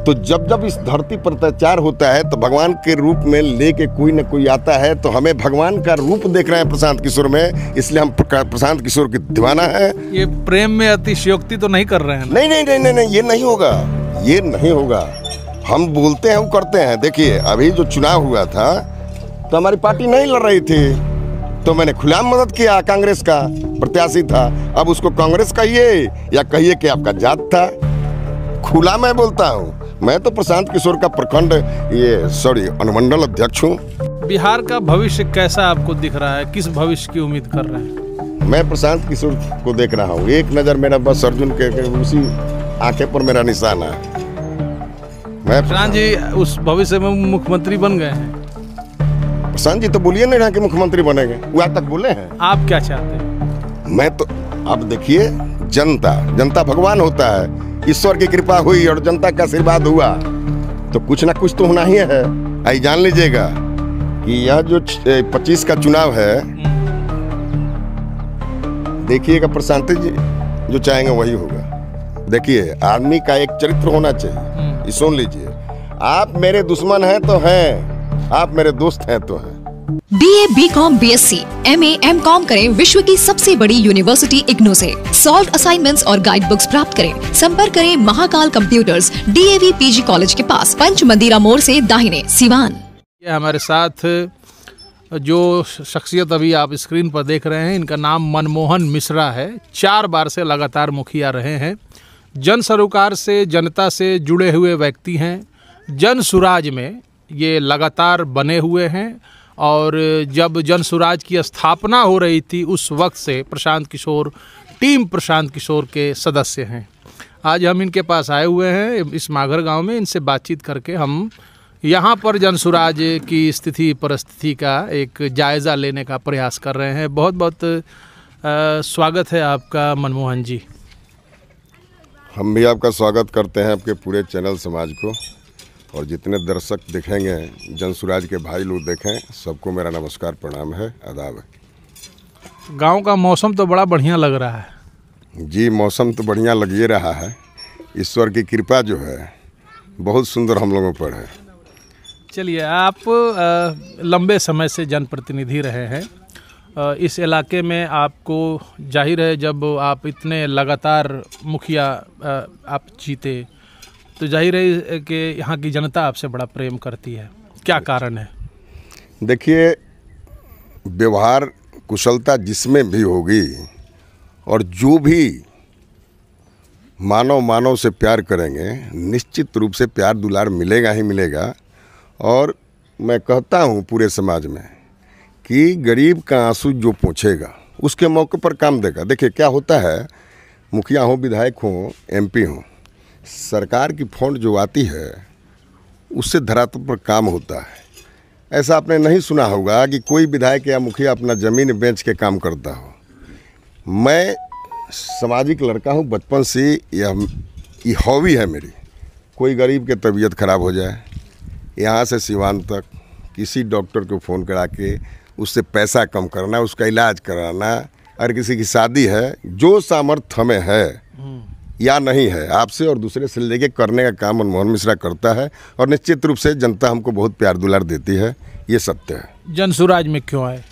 तो जब जब इस धरती पर अत्याचार होता है तो भगवान के रूप में लेके कोई न कोई आता है, तो हमें भगवान का रूप देख रहे हैं प्रशांत किशोर में, इसलिए हम प्रशांत किशोर की दीवाना है। ये प्रेम में अतिशयोक्ति तो नहीं कर रहे हैं? नहीं नहीं नहीं नहीं नहीं, ये नहीं होगा, ये नहीं होगा। हम बोलते हैं, हम करते हैं। देखिए अभी जो चुनाव हुआ था तो हमारी पार्टी नहीं लड़ रही थी, तो मैंने खुलेआम मदद किया, कांग्रेस का प्रत्याशी था। अब उसको कांग्रेस कहिए या कहिए कि आपका जात था, खुला मैं बोलता हूँ। मैं तो प्रशांत किशोर का प्रखंड अनुमंडल अध्यक्ष हूँ। बिहार का भविष्य कैसा आपको दिख रहा है? किस भविष्य की उम्मीद कर रहे हैं? मैं प्रशांत किशोर को देख रहा हूँ, एक नज़र मेरा बस अर्जुन के उसी आंखें पर मेरा निशान है। मैं प्रशांत जी उस भविष्य में मुख्यमंत्री बन गए हैं। प्रशांत जी तो बोलिए नहीं रहा कि मुख्यमंत्री बनेंगे, वो आज तक बोले हैं। आप क्या चाहते हैं? मैं तो अब देखिए, जनता भगवान होता है, ईश्वर की कृपा हुई और जनता का आशीर्वाद हुआ तो कुछ ना कुछ तो होना ही है। आई जान लीजिएगा कि यह जो 25 का चुनाव है, देखिएगा प्रशांत जी जो चाहेंगे वही होगा। देखिए आदमी का एक चरित्र होना चाहिए। सुन लीजिए, आप मेरे दुश्मन हैं तो हैं, आप मेरे दोस्त हैं तो हैं। BA, BCom, BSc, MA, MCom करें विश्व की सबसे बड़ी यूनिवर्सिटी इग्नू से। सॉल्व असाइनमेंट्स और गाइड बुक्स प्राप्त करें। संपर्क करें Mahakal computers, DAV PG college के पास, पंच मंदिरा मोड़ से दाहिने, सिवान। ये हमारे साथ जो शख्सियत अभी आप स्क्रीन पर देख रहे हैं, इनका नाम मनमोहन मिश्रा है। 4 बार से लगातार मुखिया रहे हैं। जन सरोकार से, जनता से जुड़े हुए व्यक्ति हैं। जन सुराज में ये लगातार बने हुए हैं और जब जन सुराज की स्थापना हो रही थी उस वक्त से प्रशांत किशोर, टीम प्रशांत किशोर के सदस्य हैं। आज हम इनके पास आए हुए हैं इस माघर गांव में। इनसे बातचीत करके हम यहाँ पर जन सुराज की स्थिति परिस्थिति का एक जायज़ा लेने का प्रयास कर रहे हैं। बहुत बहुत स्वागत है आपका मनमोहन जी। हम भी आपका स्वागत करते हैं, आपके पूरे चैनल समाज को, और जितने दर्शक देखेंगे, जन सुराज के भाई लोग देखें, सबको मेरा नमस्कार, प्रणाम है, आदाब है। गांव का मौसम तो बड़ा बढ़िया लग रहा है। जी मौसम तो बढ़िया लग ही रहा है। ईश्वर की कृपा जो है बहुत सुंदर हम लोगों पर है। चलिए, आप लंबे समय से जनप्रतिनिधि रहे हैं इस इलाके में। आपको जाहिर है जब आप इतने लगातार मुखिया आप जीते तो जाहिर है कि यहाँ की जनता आपसे बड़ा प्रेम करती है। क्या कारण है? देखिए, व्यवहार कुशलता जिसमें भी होगी और जो भी मानव से प्यार करेंगे, निश्चित रूप से प्यार दुलार मिलेगा ही मिलेगा। और मैं कहता हूँ पूरे समाज में कि गरीब का आंसू जो पूछेगा उसके मौके पर काम देगा। देखिए क्या होता है, मुखिया हो, विधायक हो, MP हो, सरकार की फंड जो आती है उससे धरातल पर काम होता है। ऐसा आपने नहीं सुना होगा कि कोई विधायक या मुखिया अपना ज़मीन बेच के काम करता हो। मैं सामाजिक लड़का हूँ, बचपन से ये हॉबी है मेरी। कोई गरीब की तबीयत खराब हो जाए, यहाँ से सिवान तक किसी डॉक्टर को फ़ोन करा के उससे पैसा कम करना, उसका इलाज कराना, और किसी की शादी है, जो सामर्थ्य हमें है या नहीं है, आपसे और दूसरे से लेके करने का काम मनमोहन मिश्रा करता है। और निश्चित रूप से जनता हमको बहुत प्यार दुलार देती है, ये सत्य है। जन सुराज में क्यों आए?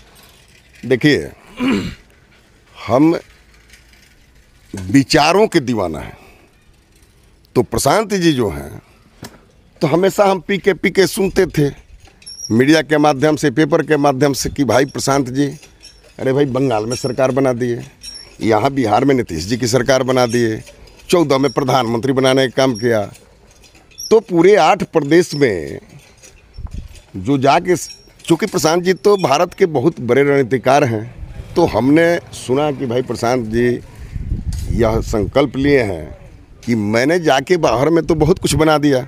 देखिए, हम विचारों के दीवाना हैं। तो प्रशांत जी जो हैं तो हमेशा हम पी के सुनते थे मीडिया के माध्यम से, पेपर के माध्यम से कि भाई प्रशांत जी, अरे भाई बंगाल में सरकार बना दिए, यहाँ बिहार में नीतीश जी की सरकार बना दिए, 14 में प्रधानमंत्री बनाने का काम किया। तो पूरे 8 प्रदेश में जो जाके, चूँकि प्रशांत जी तो भारत के बहुत बड़े रणनीतिकार हैं, तो हमने सुना कि भाई प्रशांत जी यह संकल्प लिए हैं कि मैंने जाके बाहर में तो बहुत कुछ बना दिया।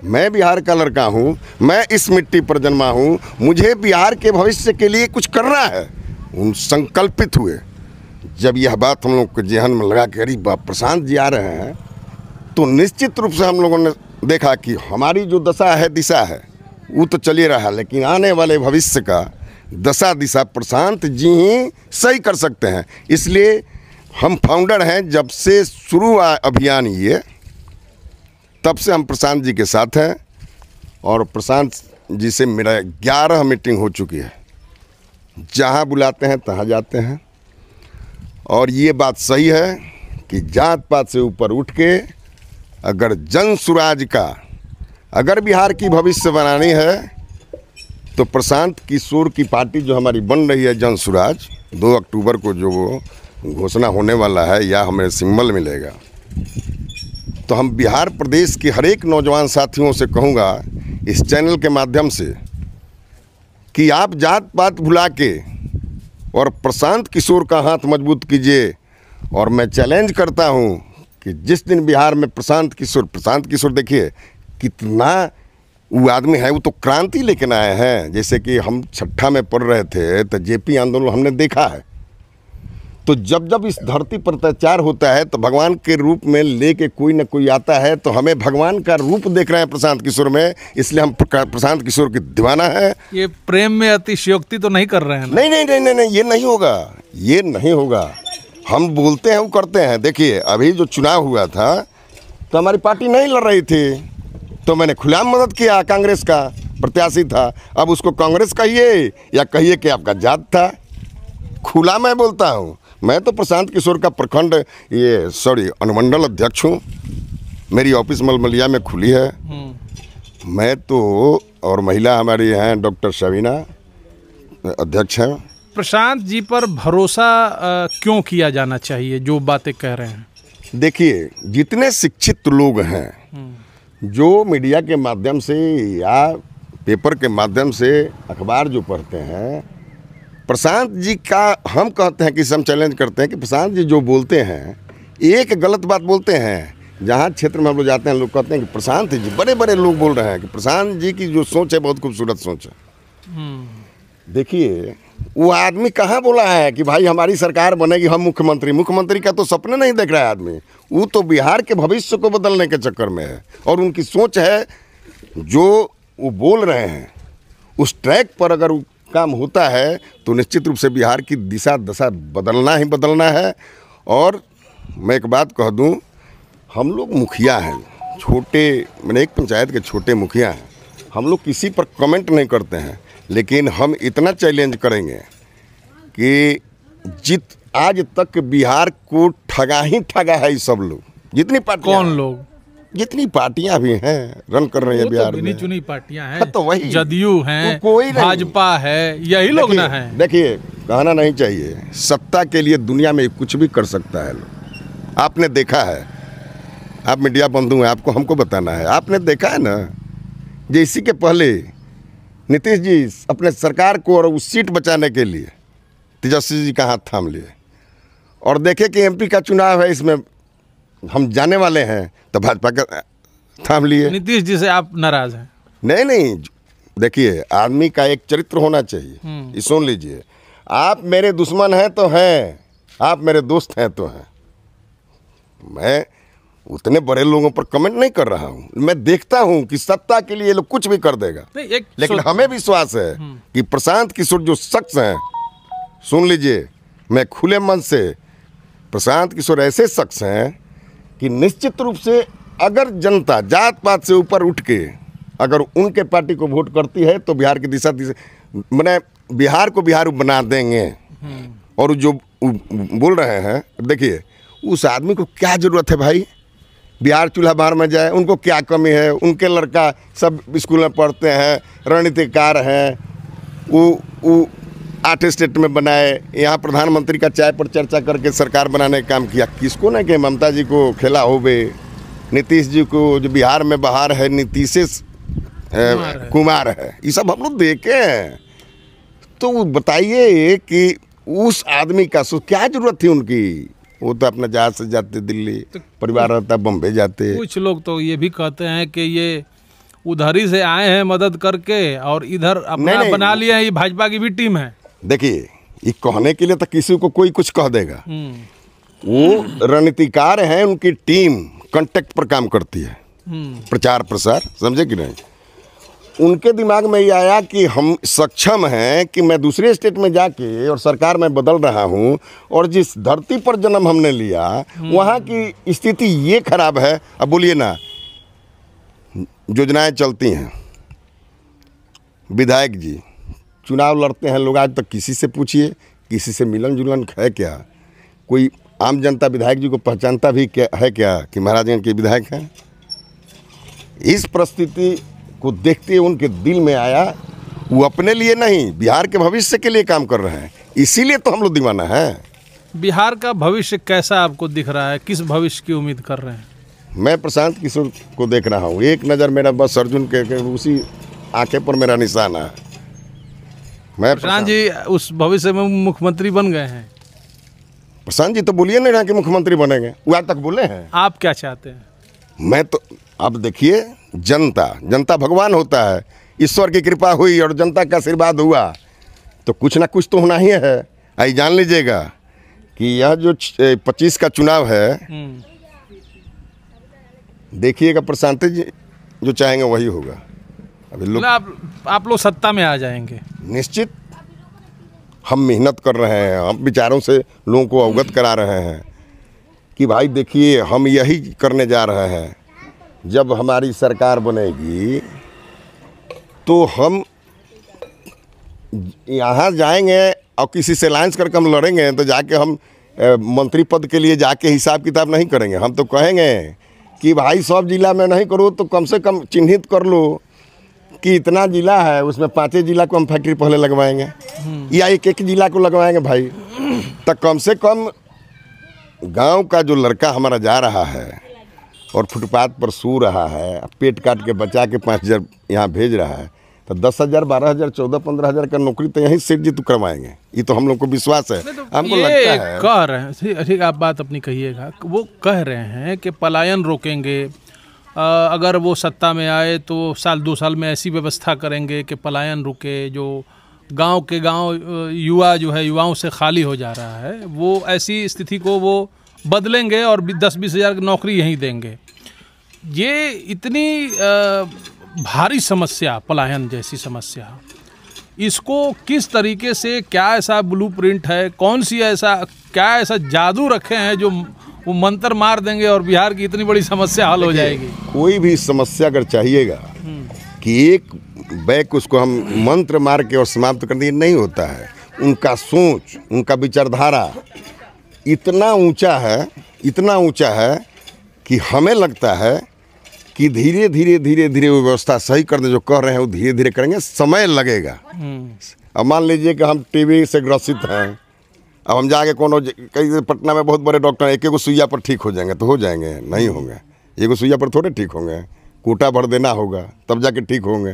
मैं बिहार का लड़का हूँ, मैं इस मिट्टी पर जन्मा हूँ, मुझे बिहार के भविष्य के लिए कुछ करना है। उन संकल्पित हुए। जब यह बात हम लोग के जेहन में लगा कि अरे बाप प्रशांत जी आ रहे हैं, तो निश्चित रूप से हम लोगों ने देखा कि हमारी जो दशा है, दिशा है, वो तो चलिए रहा, लेकिन आने वाले भविष्य का दशा दिशा प्रशांत जी ही सही कर सकते हैं। इसलिए हम फाउंडर हैं, जब से शुरू अभियान ये तब से हम प्रशांत जी के साथ हैं और प्रशांत जी से मेरा 11 मीटिंग हो चुकी है। जहाँ बुलाते हैं तहाँ जाते हैं। और ये बात सही है कि जात पात से ऊपर उठ के अगर जन सुराज का अगर बिहार की भविष्य बनानी है तो प्रशांत किशोर की पार्टी जो हमारी बन रही है जन सुराज, 2 अक्टूबर को जो वो घोषणा होने वाला है या हमें सिंबल मिलेगा, तो हम बिहार प्रदेश के हर एक नौजवान साथियों से कहूँगा इस चैनल के माध्यम से कि आप जात पात भुला के और प्रशांत किशोर का हाथ मजबूत कीजिए। और मैं चैलेंज करता हूँ कि जिस दिन बिहार में प्रशांत किशोर देखिए कितना वो आदमी है, वो तो क्रांति लेकर आए हैं। जैसे कि हम छठा में पढ़ रहे थे तो जेपी आंदोलन हमने देखा है। तो जब जब इस धरती पर अत्याचार होता है तो भगवान के रूप में लेके कोई ना कोई आता है, तो हमें भगवान का रूप देख रहे हैं प्रशांत किशोर में, इसलिए हम प्रशांत किशोर की दीवाना है। ये प्रेम में अतिशयोक्ति तो नहीं कर रहे हैं ना? नहीं नहीं नहीं नहीं नहीं, ये नहीं होगा, ये नहीं होगा। हम बोलते हैं वो करते हैं। देखिए अभी जो चुनाव हुआ था तो हमारी पार्टी नहीं लड़ रही थी, तो मैंने खुलेआम मदद किया, कांग्रेस का प्रत्याशी था। अब उसको कांग्रेस कहिए या कहिए कि आपका जात था, खुला मैं बोलता हूँ। मैं तो प्रशांत किशोर का प्रखंड अनुमंडल अध्यक्ष हूँ। मेरी ऑफिस मलमलिया में खुली है। मैं तो, और महिला हमारी हैं डॉक्टर शबीना अध्यक्ष हैं। प्रशांत जी पर भरोसा क्यों किया जाना चाहिए जो बातें कह रहे हैं? देखिए जितने शिक्षित लोग हैं जो मीडिया के माध्यम से या पेपर के माध्यम से अखबार जो पढ़ते हैं, प्रशांत जी का हम कहते हैं कि हम चैलेंज करते हैं कि प्रशांत जी जो बोलते हैं, एक गलत बात बोलते हैं, जहाँ क्षेत्र में हम लोग जाते हैं लोग कहते हैं कि प्रशांत जी, बड़े बड़े लोग बोल रहे हैं कि प्रशांत जी की जो सोच है बहुत खूबसूरत सोच है। देखिए वो आदमी कहाँ बोला है कि भाई हमारी सरकार बनेगी, हम मुख्यमंत्री का तो सपने नहीं देख रहा है आदमी। वो तो बिहार के भविष्य को बदलने के चक्कर में है। और उनकी सोच है जो वो बोल रहे हैं उस ट्रैक पर अगर वो काम होता है तो निश्चित रूप से बिहार की दिशा दशा बदलना ही बदलना है। और मैं एक बात कह दूं, हम लोग मुखिया हैं, छोटे, मैंने एक पंचायत के छोटे मुखिया हैं, हम लोग किसी पर कमेंट नहीं करते हैं, लेकिन हम इतना चैलेंज करेंगे कि आज तक बिहार को ठगा ही ठगा है ये सब लोग, जितनी पार्टियां, कौन लोग, जितनी पार्टियां भी हैं रन कर रही है बिहार में, चुनी पार्टियां हैं, तो वही जदयू हैं, कोई भाजपा है, यही लोग ना हैं। देखिए कहना नहीं चाहिए, सत्ता के लिए दुनिया में कुछ भी कर सकता है लोग। आपने देखा है, आप मीडिया बंधु हैं, आपको हमको बताना है, आपने देखा है ना, जैसी के पहले नीतीश जी अपने सरकार को और उस सीट बचाने के लिए तेजस्वी जी का हाथ थाम लिए, और देखे कि एमपी का चुनाव है, इसमें हम जाने वाले हैं, तो भाजपा का थाम लिए। नीतीश जी से आप नाराज हैं? नहीं, देखिए आदमी का एक चरित्र होना चाहिए। ये सुन लीजिए, आप मेरे दुश्मन हैं तो हैं, आप मेरे दोस्त हैं तो हैं। मैं उतने बड़े लोगों पर कमेंट नहीं कर रहा हूँ, मैं देखता हूँ कि सत्ता के लिए लोग कुछ भी कर देगा, लेकिन हमें विश्वास है कि प्रशांत किशोर जो शख्स हैं, सुन लीजिए, मैं खुले मन से, प्रशांत किशोर ऐसे शख्स हैं कि निश्चित रूप से अगर जनता जात पात से ऊपर उठ के अगर उनके पार्टी को वोट करती है तो बिहार की दिशा मैंने बिहार को बिहार बना देंगे। और जो बोल रहे हैं, देखिए उस आदमी को क्या ज़रूरत है भाई, बिहार चूल्हा बाहर में जाए, उनको क्या कमी है? उनके लड़का सब स्कूल में पढ़ते हैं, रणनीतिकार हैं, वो 8 स्टेट में बनाए, यहाँ प्रधानमंत्री का चाय पर चर्चा करके सरकार बनाने का काम किया। किसको ना कि ममता जी को खेला होवे, नीतीश जी को जो बिहार में बाहर है नीतीश कुमार है, ये सब हम लोग देखे हैं। तो बताइए कि उस आदमी का क्या जरूरत थी उनकी? वो तो अपना जहाज से जाते दिल्ली, परिवार रहता बम्बई जाते। कुछ लोग तो ये भी कहते हैं कि ये उधर ही से आए हैं मदद करके और इधर अपना बना लिया है, ये भाजपा की भी टीम है। देखिए ये कहने के लिए तो किसी को कोई कुछ कह देगा, वो रणनीतिकार हैं, उनकी टीम कांटेक्ट पर काम करती है, प्रचार प्रसार, समझे कि नहीं? उनके दिमाग में ये आया कि हम सक्षम हैं कि मैं दूसरे स्टेट में जाके और सरकार में बदल रहा हूं, और जिस धरती पर जन्म हमने लिया वहाँ की स्थिति ये खराब है। अब बोलिए ना, योजनाएं चलती हैं, विधायक जी चुनाव लड़ते हैं लोग, आज तक किसी से पूछिए, किसी से मिलन जुलन है क्या? कोई आम जनता विधायक जी को पहचानता भी क्या है क्या कि महाराजगंज के विधायक हैं? इस परिस्थिति को देखते हुए उनके दिल में आया, वो अपने लिए नहीं बिहार के भविष्य के लिए काम कर रहे हैं, इसीलिए तो हम लोग दीवाना है। बिहार का भविष्य कैसा आपको दिख रहा है? किस भविष्य की उम्मीद कर रहे हैं? मैं प्रशांत किशोर को देख रहा हूँ, एक नज़र मेरा बस अर्जुन के उसी आंखें पर मेरा निशान है। मैं प्रशांत जी उस भविष्य में मुख्यमंत्री बन गए हैं। प्रशांत जी तो बोलिए नहीं रहा कि मुख्यमंत्री बनेंगे, वो आज तक बोले हैं। आप क्या चाहते हैं? मैं तो अब देखिए, जनता भगवान होता है, ईश्वर की कृपा हुई और जनता का आशीर्वाद हुआ तो कुछ ना कुछ तो होना ही है। आई जान लीजिएगा कि यह जो 25 का चुनाव है, देखिएगा प्रशांत जी जो चाहेंगे वही होगा। अभी लोग आप लोग सत्ता में आ जाएंगे निश्चित। हम मेहनत कर रहे हैं, हम विचारों से लोगों को अवगत करा रहे हैं कि भाई देखिए हम यही करने जा रहे हैं, जब हमारी सरकार बनेगी तो हम यहाँ जाएंगे और किसी से अलायंस करके हम लड़ेंगे तो जाके हम मंत्री पद के लिए जाके हिसाब किताब नहीं करेंगे। हम तो कहेंगे कि भाई सब जिला में नहीं करो तो कम से कम चिन्हित कर लो कि इतना जिला है, उसमें 5 जिला को हम फैक्ट्री पहले लगवाएंगे या एक जिला को लगवाएंगे भाई। तो कम से कम गांव का जो लड़का हमारा जा रहा है और फुटपाथ पर सो रहा है, पेट काट के बचा के 5,000 यहाँ भेज रहा है, तो 10,000, 12,000, 14,000, 15,000 का नौकरी तो यहीं सेठ जी तो करवाएंगे। ये तो हम लोग को विश्वास है, हमको लगता है। कह रहे हैं, ठीक आप बात अपनी कहिएगा, वो कह रहे हैं कि पलायन रोकेंगे, अगर वो सत्ता में आए तो साल 2 साल में ऐसी व्यवस्था करेंगे कि पलायन रुके, जो गांव के गांव युवा जो है युवाओं से खाली हो जा रहा है, वो ऐसी स्थिति को वो बदलेंगे और 10-20 हज़ार की नौकरी यहीं देंगे। ये इतनी भारी समस्या, पलायन जैसी समस्या, इसको किस तरीके से, क्या ऐसा ब्लूप्रिंट है, कौन सी क्या ऐसा जादू रखे हैं जो वो मंत्र मार देंगे और बिहार की इतनी बड़ी समस्या हल हो जाएगी? कोई भी समस्या अगर चाहिएगा कि एक बैक उसको हम मंत्र मार के और समाप्त कर दिए, नहीं होता है। उनका सोच, उनका विचारधारा इतना ऊंचा है कि हमें लगता है कि धीरे धीरे वो व्यवस्था सही कर दे। जो कर रहे हैं वो धीरे धीरे करेंगे, समय लगेगा। अब मान लीजिए कि हम टीबी से ग्रसित हैं, अब हम जाके कई पटना में बहुत बड़े डॉक्टर एक सुइया पर ठीक हो जाएंगे, तो हो जाएंगे? नहीं होंगे। एक सुइया पर थोड़े ठीक होंगे, कोटा भर देना होगा तब जाके ठीक होंगे।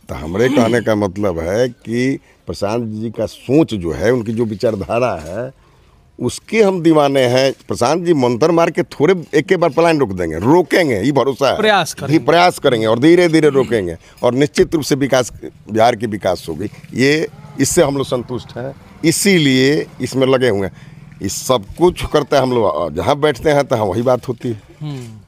तो हमारे कहने का मतलब है कि प्रशांत जी का सोच जो है, उनकी जो विचारधारा है, उसके हम दीवाने हैं। प्रशांत जी मंत्र मार के थोड़े एक बार पलायन रोकेंगे, ये भरोसा है। प्रयास करेंगे और धीरे धीरे रोकेंगे और निश्चित रूप से विकास, बिहार की विकास होगी। ये इससे हम लोग संतुष्ट हैं, इसीलिए इसमें लगे हुए हैं। इस सब कुछ करते हैं हम लोग, जहाँ बैठते हैं तो वही बात होती है।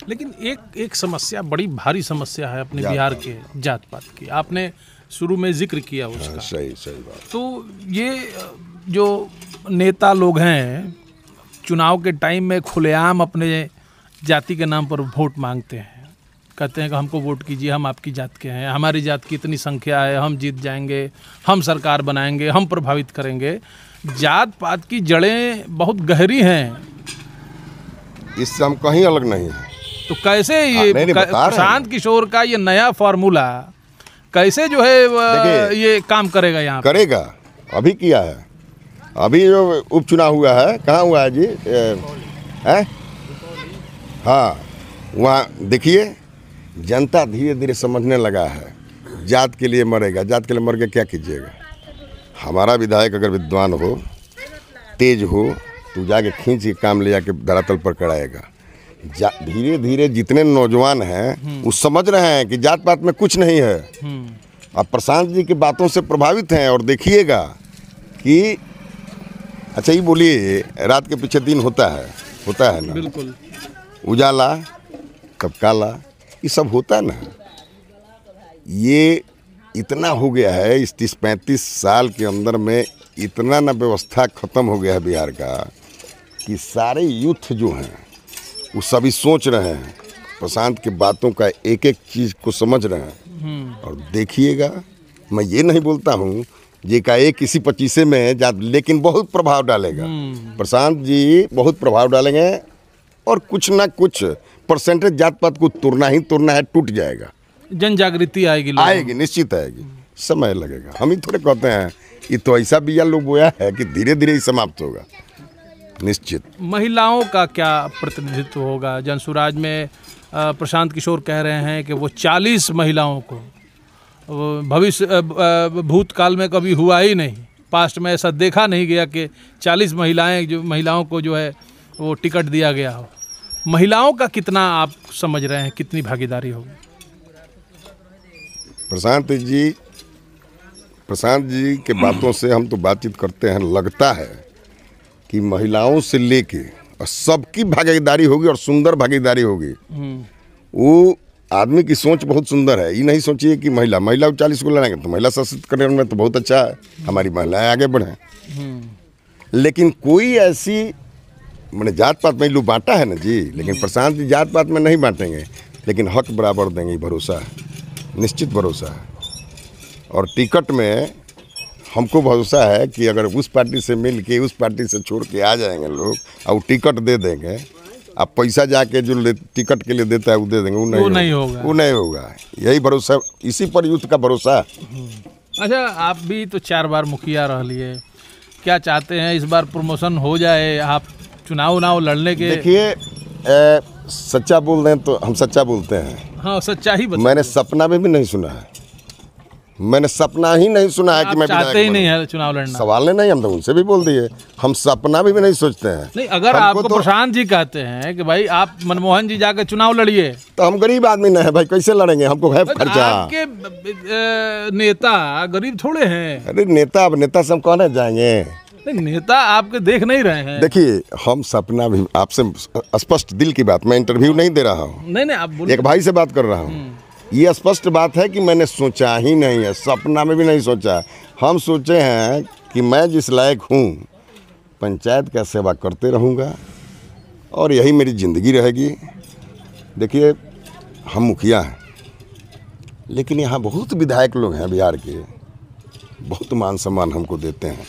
लेकिन एक समस्या, बड़ी भारी समस्या है अपने बिहार के, जात पात की। आपने शुरू में जिक्र किया उसका। सही बात। तो ये जो नेता लोग हैं, चुनाव के टाइम में खुलेआम अपने जाति के नाम पर वोट मांगते हैं, कहते हैं कि हमको वोट कीजिए, हम आपकी जात के हैं, हमारी जात की इतनी संख्या है, हम जीत जाएंगे, हम सरकार बनाएंगे, हम प्रभावित करेंगे। जात पात की जड़ें बहुत गहरी हैं, इससे हम कहीं अलग नहीं हैं। तो कैसे ये प्रशांत किशोर का ये नया फार्मूला कैसे जो है ये काम करेगा? यहाँ करेगा, अभी किया है। अभी जो उपचुनाव हुआ है, कहाँ हुआ है जी? हाँ, वहाँ देखिए जनता धीरे धीरे समझने लगा है, जात के लिए मरेगा, जात के लिए मर के क्या कीजिएगा। हमारा विधायक अगर विद्वान हो, तेज हो, तो जाके खींच के काम ले जाके धरातल पर कराएगा। धीरे धीरे जितने नौजवान हैं वो समझ रहे हैं कि जात पात में कुछ नहीं है। अब प्रशांत जी की बातों से प्रभावित हैं और देखिएगा कि अच्छा ये बोलिए, रात के पीछे दिन होता है ना? बिल्कुल। उजाला कब काला, ये सब होता है ना। ये इतना हो गया है इस 30-35 साल के अंदर में, इतना ना व्यवस्था खत्म हो गया है बिहार का कि सारे यूथ जो हैं वो सभी सोच रहे हैं प्रशांत की बातों का एक एक चीज़ को समझ रहे हैं। और देखिएगा, मैं ये नहीं बोलता हूँ ये का एक किसी 25 में है लेकिन बहुत प्रभाव डालेगा। प्रशांत जी बहुत प्रभाव डालेंगे और कुछ ना कुछ परसेंटेज जात पात को तोड़ना ही तोड़ना है, टूट जाएगा। जन जागृति आएगी लोगों में। आएगी, निश्चित आएगी, समय लगेगा। हम ही थोड़े कहते हैं, ये तो ऐसा बीजा लोग बोया है कि धीरे धीरे ही समाप्त होगा, निश्चित। महिलाओं का क्या प्रतिनिधित्व होगा जनसुराज में? प्रशांत किशोर कह रहे हैं कि वो 40 महिलाओं को, भविष्य भूतकाल में कभी हुआ ही नहीं, पास्ट में ऐसा देखा नहीं गया कि 40 महिलाओं को जो है वो टिकट दिया गया हो। महिलाओं का कितना आप समझ रहे हैं, कितनी भागीदारी होगी? प्रशांत जी के बातों से हम तो बातचीत करते हैं, लगता है कि महिलाओं से लेके और सबकी भागीदारी होगी और सुंदर भागीदारी होगी। वो आदमी की सोच बहुत सुंदर है। ये नहीं सोचिए कि महिला 40 को लड़ाएंगे तो महिला सशक्तिकरण में तो बहुत अच्छा है, हमारी महिलाएं आगे बढ़ें। लेकिन कोई ऐसी मैंने जात पात में लोग बांटा है ना जी, लेकिन प्रशांत जी जात पात में नहीं बांटेंगे, लेकिन हक बराबर देंगे, भरोसा है, निश्चित भरोसा है। और टिकट में हमको भरोसा है कि अगर उस पार्टी से मिल के उस पार्टी से छोड़ के आ जाएंगे लोग और वो टिकट दे देंगे, अब पैसा जाके जो टिकट के लिए देता है वो दे देंगे, वो नहीं होगा। यही भरोसा, इसी पर यूथ का भरोसा। अच्छा, आप भी तो 4 बार मुखिया रह लिए, क्या चाहते हैं इस बार प्रमोशन हो जाए, आप चुनाव लड़ने के? देखिए, सच्चा बोल रहे हैं तो हम सच्चा बोलते हैं। हाँ, सच्चा ही बताइए। मैंने सपना में भी नहीं सुना है, मैंने सपना ही नहीं सुना है कि मैं चाहते ही नहीं है चुनाव लड़ना। सवाल नहीं, हम तो उनसे भी बोल दिए, हम सपना में भी नहीं सोचते हैं। नहीं, अगर आपको तो प्रशांत जी कहते हैं कि भाई आप मनमोहन जी जाकर चुनाव लड़िए, तो हम गरीब आदमी नहीं है भाई, कैसे लड़ेंगे? हमको है खर्चा। आपके नेता गरीब थोड़े हैं। अरे नेता, अब नेता से हम कहने जाएंगे? नहीं, नेता आपके देख नहीं रहे हैं। देखिए, हम सपना भी, आपसे स्पष्ट दिल की बात, मैं इंटरव्यू नहीं दे रहा हूँ, नहीं आप एक भाई से बात कर रहा हूँ। ये स्पष्ट बात है कि मैंने सोचा ही नहीं है, सपना में भी नहीं सोचा। हम सोचे हैं कि मैं जिस लायक हूँ पंचायत का सेवा करते रहूँगा और यही मेरी ज़िंदगी रहेगी। देखिए, हम मुखिया हैं, लेकिन यहाँ बहुत विधायक लोग हैं बिहार के, बहुत मान सम्मान हमको देते हैं।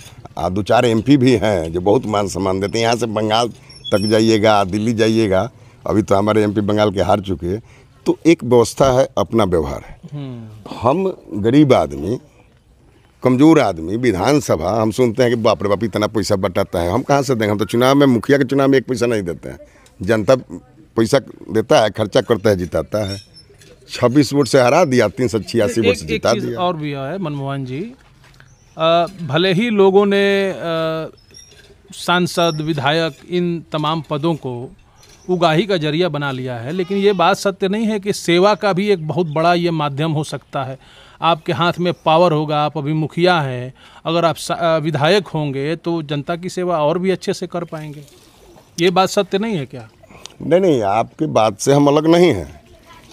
2-4 MP भी हैं जो बहुत मान सम्मान देते हैं। यहाँ से बंगाल तक जाइएगा, दिल्ली जाइएगा, अभी तो हमारे MP बंगाल के हार चुके। तो एक व्यवस्था है, अपना व्यवहार है। हम गरीब आदमी, कमज़ोर आदमी, विधानसभा हम सुनते हैं कि बाप रे बाप इतना पैसा बटाता है, हम कहाँ से देंगे? हम तो चुनाव में, मुखिया के चुनाव में 1 पैसा नहीं देते हैं, जनता पैसा देता है, खर्चा करता है, जिताता है। 26 वोट से हरा दिया, 386 वोट से जिता दिया। और भी है मनमोहन जी, भले ही लोगों ने सांसद, विधायक, इन तमाम पदों को उगाही का जरिया बना लिया है, लेकिन ये बात सत्य नहीं है कि सेवा का भी एक बहुत बड़ा ये माध्यम हो सकता है। आपके हाथ में पावर होगा, आप अभी मुखिया हैं, अगर आप विधायक होंगे तो जनता की सेवा और भी अच्छे से कर पाएंगे। ये बात सत्य नहीं है क्या? नहीं, आपकी बात से हम अलग नहीं हैं,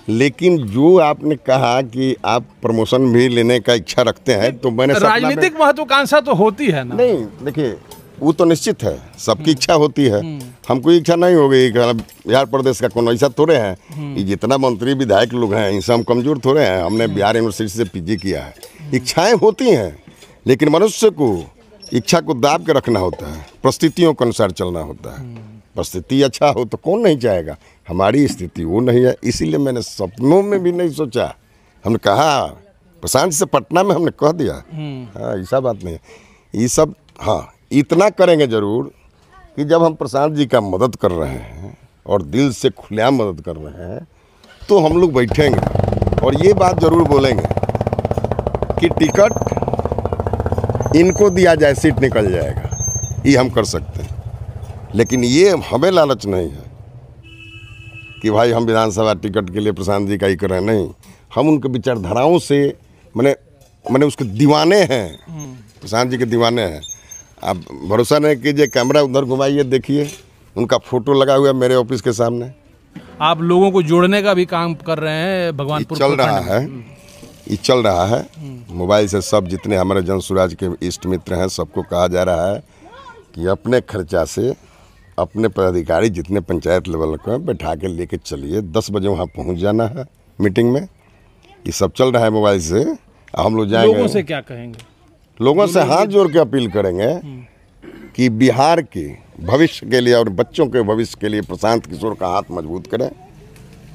लेकिन जो आपने कहा कि आप प्रमोशन भी लेने का इच्छा रखते हैं, तो मैंने राजनीतिक महत्वाकांक्षा तो होती है ना? नहीं, देखिए, वो तो निश्चित है, सबकी इच्छा होती है। हमको इच्छा नहीं हो गई, बिहार प्रदेश का कौन ऐसा थोड़े हैं, ये जितना मंत्री विधायक लोग हैं इनसे हम कमज़ोर थोड़े हैं। हमने बिहार यूनिवर्सिटी से PG किया है। इच्छाएं होती हैं, लेकिन मनुष्य को इच्छा को दाब के रखना होता है, परिस्थितियों के अनुसार चलना होता है। परिस्थिति अच्छा हो तो कौन नहीं चाहेगा, हमारी स्थिति वो नहीं है, इसीलिए मैंने सपनों में भी नहीं सोचा। हमने कहा प्रशांत से पटना में हमने कह दिया, हाँ ऐसा बात नहीं है, ये सब हाँ इतना करेंगे ज़रूर कि जब हम प्रशांत जी का मदद कर रहे हैं और दिल से खुलेआम मदद कर रहे हैं, तो हम लोग बैठेंगे और ये बात ज़रूर बोलेंगे कि टिकट इनको दिया जाए, सीट निकल जाएगा, ये हम कर सकते हैं। लेकिन ये हमें लालच नहीं है कि भाई हम विधानसभा टिकट के लिए प्रशांत जी का ही कर रहे हैं, नहीं, हम उनके विचारधाराओं से मैंने उसके दीवाने हैं, प्रशांत जी के दीवाने हैं। आप भरोसा नहीं कीजिए, कैमरा उधर घुमाइए, देखिए उनका फोटो लगा हुआ है मेरे ऑफिस के सामने। आप लोगों को जोड़ने का भी काम कर रहे हैं भगवानपुर, चल रहा है, ये चल रहा है। मोबाइल से सब जितने हमारे जनसुराज के इष्ट मित्र हैं सबको कहा जा रहा है कि अपने खर्चा से अपने पदाधिकारी जितने पंचायत लेवल के हैं बैठा के लेके चलिए, 10 बजे वहाँ पहुँच जाना है मीटिंग में। ये सब चल रहा है मोबाइल से, हम लोग जाएंगे। लोगों से क्या कहेंगे? लोगों से हाथ जोड़ के अपील करेंगे कि बिहार के भविष्य के लिए और बच्चों के भविष्य के लिए प्रशांत किशोर का हाथ मजबूत करें,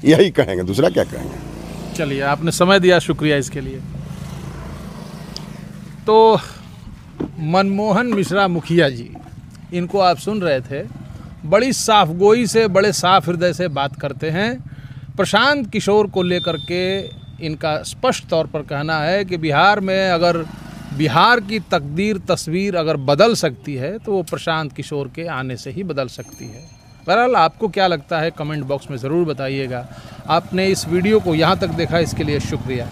यही कहेंगे, दूसरा क्या कहेंगे। चलिए, आपने समय दिया, शुक्रिया इसके लिए। तो मनमोहन मिश्रा मुखिया जी, इनको आप सुन रहे थे, बड़ी साफगोई से, बड़े साफ हृदय से बात करते हैं। प्रशांत किशोर को लेकर के इनका स्पष्ट तौर पर कहना है कि बिहार में अगर बिहार की तकदीर, तस्वीर अगर बदल सकती है तो वो प्रशांत किशोर के आने से ही बदल सकती है। बहरहाल आपको क्या लगता है कमेंट बॉक्स में ज़रूर बताइएगा। आपने इस वीडियो को यहाँ तक देखा, इसके लिए शुक्रिया।